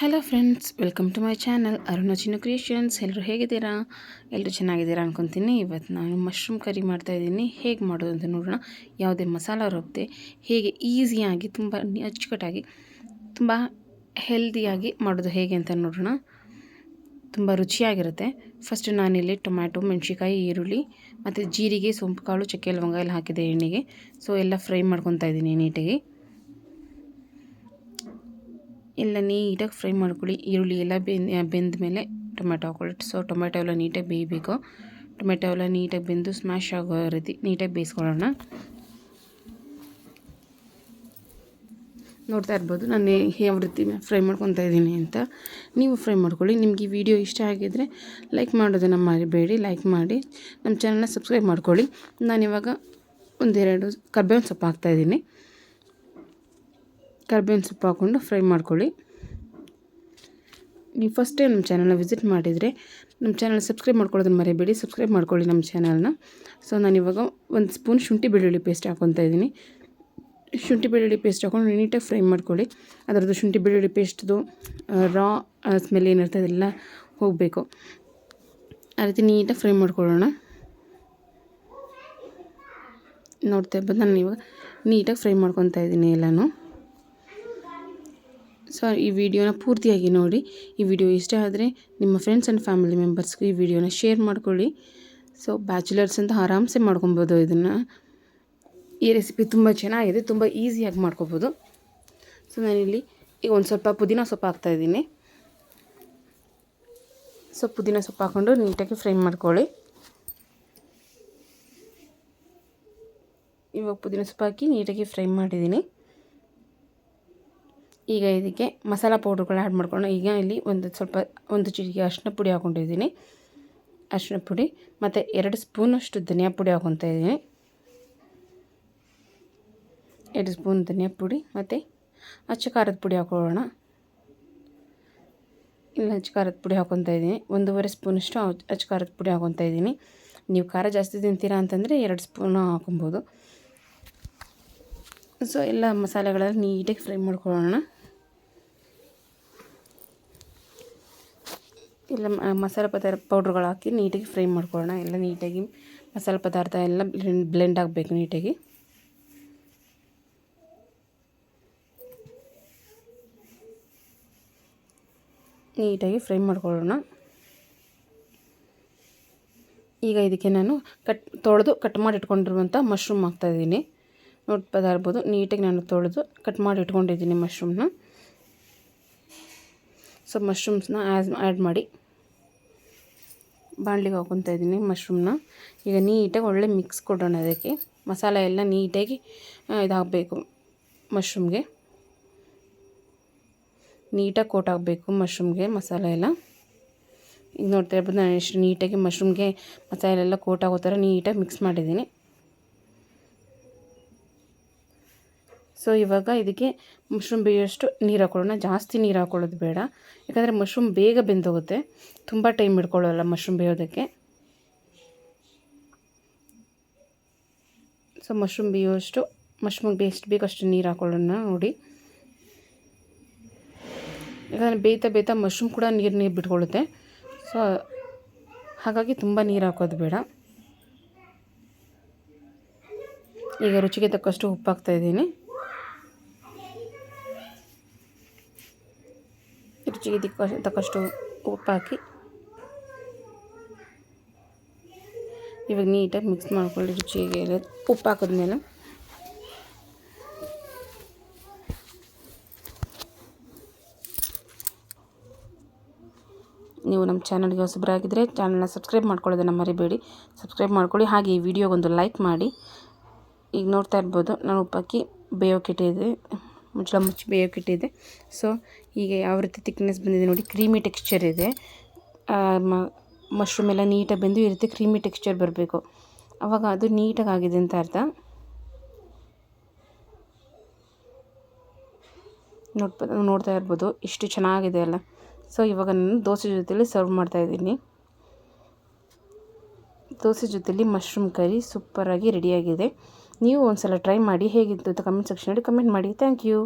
Hello friends, welcome to my channel Aruna Chinnu creations. ಎಲ್ಲರೂ ಹೇಗಿದ್ದೀರಾ? ಎಲ್ಲರೂ ಚೆನ್ನಾಗಿದ್ದೀರಾ ಅನ್ಕೊತೀನಿ. ಇವತ್ತು ನಾನು ಮಶ್ರೂಮ್ ಕರಿ ಮಾಡ್ತಾಯಿದ್ದೀನಿ. ಹೇಗೆ ಮಾಡೋದು ಅಂತ ನೋಡೋಣ. ಯಾವುದೇ ಮಸಾಲ ರುಬ್ಬದೆ ಹೇಗೆ ಈಸಿಯಾಗಿ ತುಂಬ ಅಚ್ಚುಕಟ್ಟಾಗಿ ತುಂಬ ಹೆಲ್ದಿಯಾಗಿ ಮಾಡೋದು ಹೇಗೆ ಅಂತ ನೋಡೋಣ. ತುಂಬ ರುಚಿಯಾಗಿರುತ್ತೆ. ಫಸ್ಟ್ ನಾನಿಲ್ಲಿ ಟೊಮ್ಯಾಟೊ, ಮೆಣಸಿನ್ಕಾಯಿ, ಈರುಳ್ಳಿ ಮತ್ತು ಜೀರಿಗೆ, ಸೋಂಪು ಕಾಳು, ಚಕ್ಕೆ ಲವಂಗ ಎಲ್ಲ ಹಾಕಿದೆ ಎಣ್ಣೆಗೆ. ಸೊ ಎಲ್ಲ ಫ್ರೈ ಮಾಡ್ಕೊತಾ ಇದ್ದೀನಿ ನೀಟಾಗಿ. ಎಲ್ಲ ನೀಟಾಗಿ ಫ್ರೈ ಮಾಡ್ಕೊಳ್ಳಿ. ಈರುಳ್ಳಿ ಎಲ್ಲ ಬೆಂದ ಮೇಲೆ ಟೊಮೆಟೊ ಹಾಕೊಳ್ಳಿ. ಸೊ ಟೊಮೆಟೊ ಎಲ್ಲ ನೀಟಾಗಿ ಬೇಯಬೇಕು. ಟೊಮೆಟೊ ಎಲ್ಲ ನೀಟಾಗಿ ಬೆಂದು ಸ್ಮ್ಯಾಶ್ ಆಗೋ ರೀತಿ ನೀಟಾಗಿ ಬೇಯಿಸ್ಕೊಳ್ಳೋಣ. ನೋಡ್ತಾ ಇರ್ಬೋದು ನಾನು ಯಾವ ರೀತಿ ಫ್ರೈ ಮಾಡ್ಕೊತಾ ಇದ್ದೀನಿ ಅಂತ. ನೀವು ಫ್ರೈ ಮಾಡ್ಕೊಳ್ಳಿ. ನಿಮಗೆ ಈ ವಿಡಿಯೋ ಇಷ್ಟ ಆಗಿದ್ದರೆ ಲೈಕ್ ಮಾಡೋದನ್ನು ಮರಿಬೇಡಿ. ಲೈಕ್ ಮಾಡಿ ನಮ್ಮ ಚಾನಲ್ನ ಸಬ್ಸ್ಕ್ರೈಬ್ ಮಾಡ್ಕೊಳ್ಳಿ. ನಾನಿವಾಗ ಒಂದೆರಡು ಕರ್ಬೇವಿನ ಸೊಪ್ಪು ಹಾಕ್ತಾಯಿದ್ದೀನಿ. ಕರ್ಬೇವಿನ ಸೊಪ್ಪು ಹಾಕ್ಕೊಂಡು ಫ್ರೈ ಮಾಡ್ಕೊಳ್ಳಿ. ನೀವು ಫಸ್ಟ್ ಟೈಮ್ ನಮ್ಮ ಚಾನಲ್ನ ವಿಸಿಟ್ ಮಾಡಿದರೆ ನಮ್ಮ ಚಾನಲ್ ಸಬ್ಸ್ಕ್ರೈಬ್ ಮಾಡ್ಕೊಳ್ಳೋದನ್ನು ಮರಿಬೇಡಿ. ಸಬ್ಸ್ಕ್ರೈಬ್ ಮಾಡ್ಕೊಳ್ಳಿ ನಮ್ಮ ಚಾನಲ್ನ. ಸೊ ನಾನಿವಾಗ ಒಂದು ಸ್ಪೂನ್ ಶುಂಠಿ ಬೆಳ್ಳುಳ್ಳಿ ಪೇಸ್ಟ್ ಹಾಕ್ಕೊತಾ ಇದ್ದೀನಿ. ಶುಂಠಿ ಬೆಳ್ಳುಳ್ಳಿ ಪೇಸ್ಟ್ ಹಾಕ್ಕೊಂಡು ನೀಟಾಗಿ ಫ್ರೈ ಮಾಡ್ಕೊಳ್ಳಿ. ಅದರದ್ದು ಶುಂಠಿ ಬೆಳ್ಳುಳ್ಳಿ ಪೇಸ್ಟ್ದು ರಾ ಸ್ಮೆಲ್ ಏನಿರ್ತದೆ ಅದೆಲ್ಲ ಹೋಗಬೇಕು. ಆ ರೀತಿ ನೀಟಾಗಿ ಫ್ರೈ ಮಾಡ್ಕೊಳ್ಳೋಣ. ನೋಡ್ತಾ ಇರ್ಬೋದು ನಾನು ಇವಾಗ ನೀಟಾಗಿ ಫ್ರೈ ಮಾಡ್ಕೊತಾ ಇದ್ದೀನಿ ಎಲ್ಲನೂ. ಸೊ ಈ ವಿಡಿಯೋನ ಪೂರ್ತಿಯಾಗಿ ನೋಡಿ. ಈ ವಿಡಿಯೋ ಇಷ್ಟ ಆದರೆ ನಿಮ್ಮ ಫ್ರೆಂಡ್ಸ್ ಆ್ಯಂಡ್ ಫ್ಯಾಮಿಲಿ ಮೆಂಬರ್ಸ್ಗೂ ಈ ವಿಡಿಯೋನ ಶೇರ್ ಮಾಡ್ಕೊಳ್ಳಿ. ಸೊ ಬ್ಯಾಚುಲರ್ಸ್ ಅಂತ ಆರಾಮ್ಸೆ ಮಾಡ್ಕೊಬೋದು ಇದನ್ನು. ಈ ರೆಸಿಪಿ ತುಂಬ ಚೆನ್ನಾಗಿದೆ, ತುಂಬ ಈಸಿಯಾಗಿ ಮಾಡ್ಕೊಬೋದು. ಸೊ ನಾನಿಲ್ಲಿ ಈಗ ಒಂದು ಸ್ವಲ್ಪ ಪುದೀನ ಸೊಪ್ಪು ಹಾಕ್ತಾಯಿದ್ದೀನಿ. ಸೊ ಪುದೀನ ಸೊಪ್ಪು ಹಾಕ್ಕೊಂಡು ನೀಟಾಗಿ ಫ್ರೈ ಮಾಡ್ಕೊಳ್ಳಿ. ಇವಾಗ ಪುದೀನ ಸೊಪ್ಪು ಹಾಕಿ ನೀಟಾಗಿ ಫ್ರೈ ಮಾಡಿದ್ದೀನಿ. ಈಗ ಇದಕ್ಕೆ ಮಸಾಲ ಪೌಡ್ರ್ಗಳು ಆ್ಯಡ್ ಮಾಡ್ಕೊಂಡು ಈಗ ಇಲ್ಲಿ ಒಂದು ಚಿಟಿಕೆ ಅರಿಶಿನ ಪುಡಿ ಹಾಕ್ಕೊಂಡಿದ್ದೀನಿ. ಅರಿಶಿನ ಪುಡಿ ಮತ್ತು 2 ಸ್ಪೂನಷ್ಟು ಧನಿಯಾ ಪುಡಿ ಹಾಕ್ಕೊತಾ ಇದ್ದೀನಿ. 2 ಸ್ಪೂನ್ ಧನಿಯಾ ಪುಡಿ ಮತ್ತು ಅಚ್ಚ ಖಾರದ ಪುಡಿ ಹಾಕೊಳ್ಳೋಣ. ಇಲ್ಲಿ ಅಚ್ಚ ಖಾರದ ಪುಡಿ ಹಾಕ್ಕೊತಾ ಇದ್ದೀನಿ. 1.5 ಸ್ಪೂನಷ್ಟು ಅಚ್ಚ ಖಾರದ ಪುಡಿ ಹಾಕ್ಕೊತಾ ಇದ್ದೀನಿ. ನೀವು ಖಾರ ಜಾಸ್ತಿ ತಿಂತೀರಾ ಅಂತಂದರೆ 2 ಸ್ಪೂನು ಹಾಕೊಬೋದು. ಸೊ ಎಲ್ಲ ಮಸಾಲೆಗಳೆಲ್ಲ ನೀಟಾಗಿ ಫ್ರೈ ಮಾಡ್ಕೊಳ್ಳೋಣ. ಎಲ್ಲ ಮಸಾಲೆ ಪೌಡ್ರ್ಗಳು ಹಾಕಿ ನೀಟಾಗಿ ಫ್ರೈ ಮಾಡ್ಕೊಳ್ಳೋಣ. ಎಲ್ಲ ನೀಟಾಗಿ ಮಸಾಲೆ ಪದಾರ್ಥ ಎಲ್ಲ ಬ್ಲೆಂಡ್ ಆಗಬೇಕು ನೀಟಾಗಿ. ನೀಟಾಗಿ ಫ್ರೈ ಮಾಡ್ಕೊಳ್ಳೋಣ. ಈಗ ಇದಕ್ಕೆ ನಾನು ತೊಳೆದು ಕಟ್ ಮಾಡಿ ಇಟ್ಕೊಂಡಿರುವಂಥ ಮಶ್ರೂಮ್ ಹಾಕ್ತಾಯಿದ್ದೀನಿ. ನೋಡ್ತಾ ಇರ್ಬೋದು ನೀಟಾಗಿ ನಾನು ತೊಳೆದು ಕಟ್ ಮಾಡಿ ಇಟ್ಕೊಂಡಿದ್ದೀನಿ ಮಶ್ರೂಮ್ನ. ಸೊ ಮಶ್ರೂಮ್ಸ್ನ ಆ್ಯಡ್ ಮಾಡಿ ಬಾಣಲಿಗೆ ಹಾಕ್ಕೊತಾ ಇದ್ದೀನಿ ಮಶ್ರೂಮ್ನ. ಈಗ ನೀಟಾಗಿ ಒಳ್ಳೆ ಮಿಕ್ಸ್ ಕೊಡೋಣ. ಅದಕ್ಕೆ ಮಸಾಲೆ ಎಲ್ಲ ನೀಟಾಗಿ ಇದಾಗಬೇಕು. ಮಶ್ರೂಮ್ಗೆ ನೀಟಾಗಿ ಕೋಟ್ ಆಗಬೇಕು ಮಶ್ರೂಮ್ಗೆ ಮಸಾಲೆ ಎಲ್ಲ. ಈಗ ನೋಡ್ತಾ ಇರ್ಬೋದು ನಾನು ಎಷ್ಟು ನೀಟಾಗಿ ಮಶ್ರೂಮ್ಗೆ ಮಸಾಲೆ ಎಲ್ಲ ಕೋಟ್ ಆಗೋ ಥರ ನೀಟಾಗಿ ಮಿಕ್ಸ್ ಮಾಡಿದ್ದೀನಿ. ಸೊ ಇವಾಗ ಇದಕ್ಕೆ ಮಶ್ರೂಮ್ ಬೇಯೋಷ್ಟು ನೀರು ಹಾಕೊಳ್ಳೋಣ. ಜಾಸ್ತಿ ನೀರು ಹಾಕೊಳ್ಳೋದು ಬೇಡ, ಯಾಕಂದರೆ ಮಶ್ರೂಮ್ ಬೇಗ ಬೆಂದೋಗುತ್ತೆ. ತುಂಬ ಟೈಮ್ ಹಿಡ್ಕೊಳ್ಳೋಲ್ಲ ಮಶ್ರೂಮ್ ಬೇಯೋದಕ್ಕೆ. ಸೊ ಮಶ್ರೂಮ್ ಬೇಯೋಷ್ಟು ಮಶ್ರೂಮ್ಗೆ ಎಷ್ಟು ಬೇಕಷ್ಟು ನೀರು ಹಾಕೊಳ್ಳೋಣ ನೋಡಿ. ಯಾಕಂದರೆ ಬೇಯ್ತಾ ಮಶ್ರೂಮ್ ಕೂಡ ನೀರು ಬಿಟ್ಕೊಳ್ಳುತ್ತೆ. ಸೊ ಹಾಗಾಗಿ ತುಂಬ ನೀರು ಹಾಕೋದು ಬೇಡ. ಈಗ ರುಚಿಗೆ ತಕ್ಕಷ್ಟು ಉಪ್ಪು ಹಾಕ್ತಾಯಿದ್ದೀನಿ. ರುಚಿಗೆ ತಕ್ಕಷ್ಟು ಉಪ್ಪು ಹಾಕಿ ಇವಾಗ ನೀಟಾಗಿ ಮಿಕ್ಸ್ ಮಾಡ್ಕೊಳ್ಳಿ. ರುಚಿಗೆ ಉಪ್ಪು ಹಾಕಿದ್ಮೇಲೆ ನೀವು ನಮ್ಮ ಚಾನಲ್ಗೆ ಹೊಸಬರಾಗಿದ್ದರೆ ಚಾನಲ್ನ ಸಬ್ಸ್ಕ್ರೈಬ್ ಮಾಡ್ಕೊಳ್ಳೋದನ್ನು ಮರಿಬೇಡಿ. ಸಬ್ಸ್ಕ್ರೈಬ್ ಮಾಡ್ಕೊಳ್ಳಿ. ಹಾಗೆ ಈ ವಿಡಿಯೋಗೊಂದು ಲೈಕ್ ಮಾಡಿ. ಈಗ ನೋಡ್ತಾ ಇರ್ಬೋದು ನಾನು ಉಪ್ಪಾಕಿ ಬೇಯೋಕ್ಕಿಟ್ಟಿದೆ, ಮುಚ್ಚಳ ಮುಚ್ಚಿ ಬೇಯೋಕ್ಕಿಟ್ಟಿದೆ. ಸೊ ಈಗ ಯಾವ ರೀತಿ ತಿಕ್ನೆಸ್ ಬಂದಿದೆ ನೋಡಿ, ಕ್ರೀಮಿ ಟೆಕ್ಸ್ಚರ್ ಇದೆ. ಮಶ್ರೂಮ್ ಎಲ್ಲ ನೀಟಾಗಿ ಬೆಂದು ಈ ರೀತಿ ಕ್ರೀಮಿ ಟೆಕ್ಸ್ಚರ್ ಬರಬೇಕು. ಆವಾಗ ಅದು ನೀಟಾಗಿ ಆಗಿದೆ ಅಂತ ಅರ್ಥ. ನೋಡ್ತಾ ಇರ್ಬೋದು ಇಷ್ಟು ಚೆನ್ನಾಗಿದೆ ಅಲ್ಲ. ಸೊ ಇವಾಗ ನಾನು ದೋಸೆ ಜೊತೆಲಿ ಸರ್ವ್ ಮಾಡ್ತಾಯಿದ್ದೀನಿ. ದೋಸೆ ಜೊತೆಲಿ ಮಶ್ರೂಮ್ ಕರಿ ಸೂಪರಾಗಿ ರೆಡಿಯಾಗಿದೆ. ನೀವು ಒಂದು ಸಲ ಟ್ರೈ ಮಾಡಿ. ಹೇಗಿತ್ತು ಅಂತ ಕಮೆಂಟ್ ಸೆಕ್ಷನಲ್ಲಿ ಕಮೆಂಟ್ ಮಾಡಿ. Thank you.